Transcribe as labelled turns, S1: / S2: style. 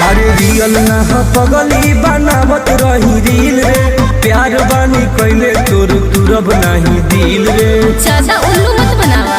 S1: अरे रियल ना ह पगली बनावत रही रील रे, प्यार बानी कैले तोर तुरब नहीं दिल रे।
S2: ज्यादा उल्लू मत बनावा।